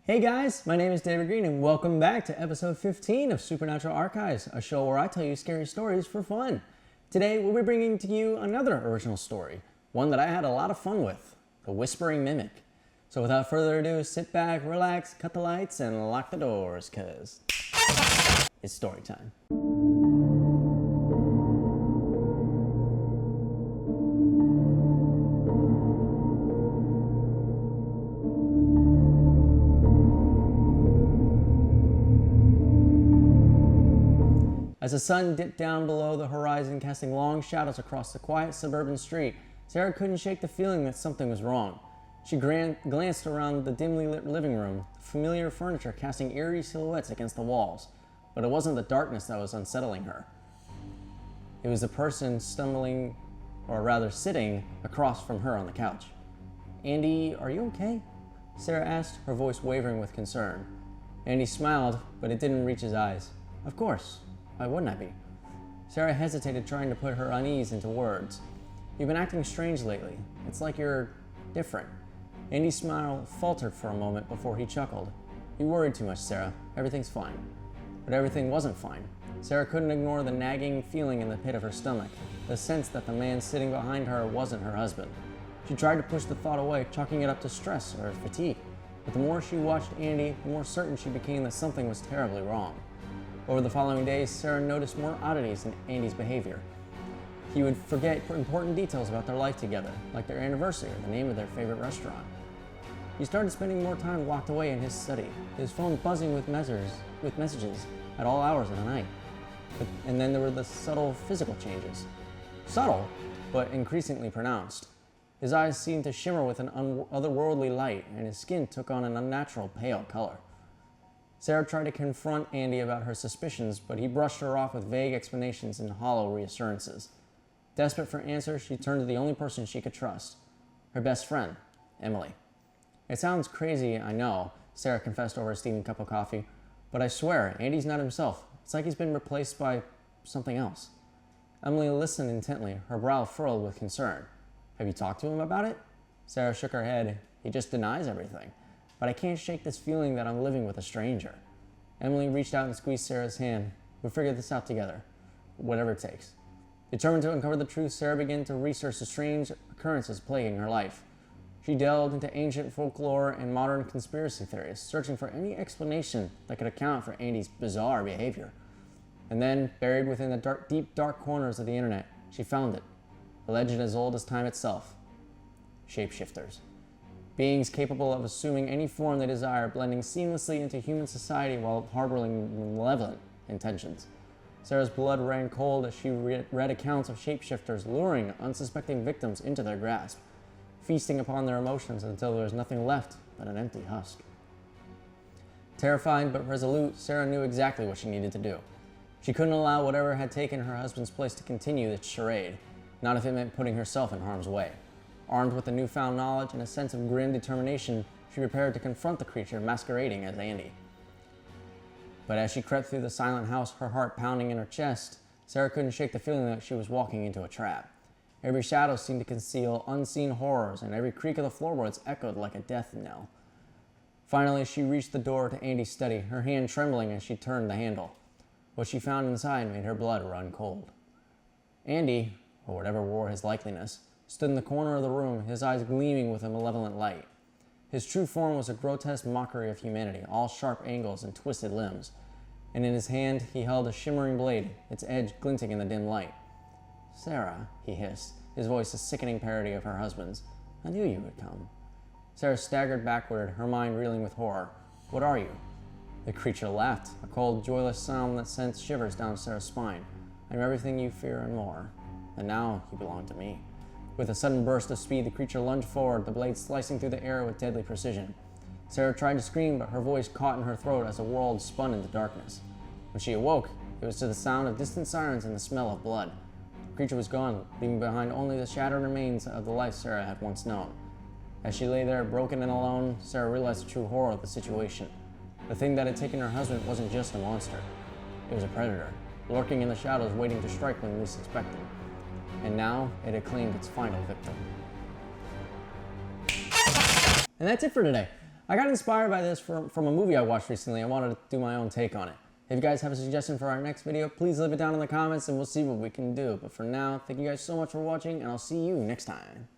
Hey guys, my name is David Green and welcome back to episode 15 of Supernatural Archives, a show where I tell you scary stories for fun. Today we'll be bringing to you another original story, one that I had a lot of fun with, The Whispering Mimic. So without further ado, sit back, relax, cut the lights, and lock the doors, cause it's story time. As the sun dipped down below the horizon, casting long shadows across the quiet suburban street, Sarah couldn't shake the feeling that something was wrong. She glanced around the dimly lit living room, familiar furniture casting eerie silhouettes against the walls. But it wasn't the darkness that was unsettling her. It was the person sitting across from her on the couch. "Andy, are you okay?" Sarah asked, her voice wavering with concern. Andy smiled, but it didn't reach his eyes. "Of course. Why wouldn't I be?" Sarah hesitated, trying to put her unease into words. "You've been acting strange lately. It's like you're different." Andy's smile faltered for a moment before he chuckled. "You worried too much, Sarah. Everything's fine." But everything wasn't fine. Sarah couldn't ignore the nagging feeling in the pit of her stomach, the sense that the man sitting behind her wasn't her husband. She tried to push the thought away, chalking it up to stress or fatigue. But the more she watched Andy, the more certain she became that something was terribly wrong. Over the following days, Sarah noticed more oddities in Andy's behavior. He would forget important details about their life together, like their anniversary or the name of their favorite restaurant. He started spending more time locked away in his study, his phone buzzing with messages at all hours of the night. And then there were the subtle physical changes. Subtle, but increasingly pronounced. His eyes seemed to shimmer with an otherworldly light, and his skin took on an unnatural pale color. Sarah tried to confront Andy about her suspicions, but he brushed her off with vague explanations and hollow reassurances. Desperate for answers, she turned to the only person she could trust, her best friend, Emily. "It sounds crazy, I know," Sarah confessed over a steaming cup of coffee, "but I swear, Andy's not himself. It's like he's been replaced by something else." Emily listened intently, her brow furrowed with concern. "Have you talked to him about it?" Sarah shook her head. "He just denies everything. But I can't shake this feeling that I'm living with a stranger." Emily reached out and squeezed Sarah's hand. "We'll figure this out together, whatever it takes." Determined to uncover the truth, Sarah began to research the strange occurrences plaguing her life. She delved into ancient folklore and modern conspiracy theories, searching for any explanation that could account for Andy's bizarre behavior. And then, buried within the deep dark corners of the internet, she found it, a legend as old as time itself. Shapeshifters. Beings capable of assuming any form they desire, blending seamlessly into human society while harboring malevolent intentions. Sarah's blood ran cold as she read accounts of shapeshifters luring unsuspecting victims into their grasp, feasting upon their emotions until there was nothing left but an empty husk. Terrified but resolute, Sarah knew exactly what she needed to do. She couldn't allow whatever had taken her husband's place to continue this charade, not if it meant putting herself in harm's way. Armed with the newfound knowledge and a sense of grim determination, she prepared to confront the creature masquerading as Andy. But as she crept through the silent house, her heart pounding in her chest, Sarah couldn't shake the feeling that she was walking into a trap. Every shadow seemed to conceal unseen horrors, and every creak of the floorboards echoed like a death knell. Finally, she reached the door to Andy's study, her hand trembling as she turned the handle. What she found inside made her blood run cold. Andy, or whatever wore his likeliness, stood in the corner of the room, his eyes gleaming with a malevolent light. His true form was a grotesque mockery of humanity, all sharp angles and twisted limbs. And in his hand, he held a shimmering blade, its edge glinting in the dim light. "Sarah," he hissed, his voice a sickening parody of her husband's. "I knew you would come." Sarah staggered backward, her mind reeling with horror. "What are you?" The creature laughed, a cold, joyless sound that sent shivers down Sarah's spine. "I'm everything you fear and more. And now you belong to me." With a sudden burst of speed, the creature lunged forward, the blade slicing through the air with deadly precision. Sarah tried to scream, but her voice caught in her throat as the world spun into darkness. When she awoke, it was to the sound of distant sirens and the smell of blood. The creature was gone, leaving behind only the shattered remains of the life Sarah had once known. As she lay there, broken and alone, Sarah realized the true horror of the situation. The thing that had taken her husband wasn't just a monster. It was a predator, lurking in the shadows, waiting to strike when least expected. And now it had claimed its final victim. And that's it for today. I got inspired by this from a movie I watched recently. I wanted to do my own take on it. If you guys have a suggestion for our next video, please leave it down in the comments and we'll see what we can do. But for now, thank you guys so much for watching, and I'll see you next time.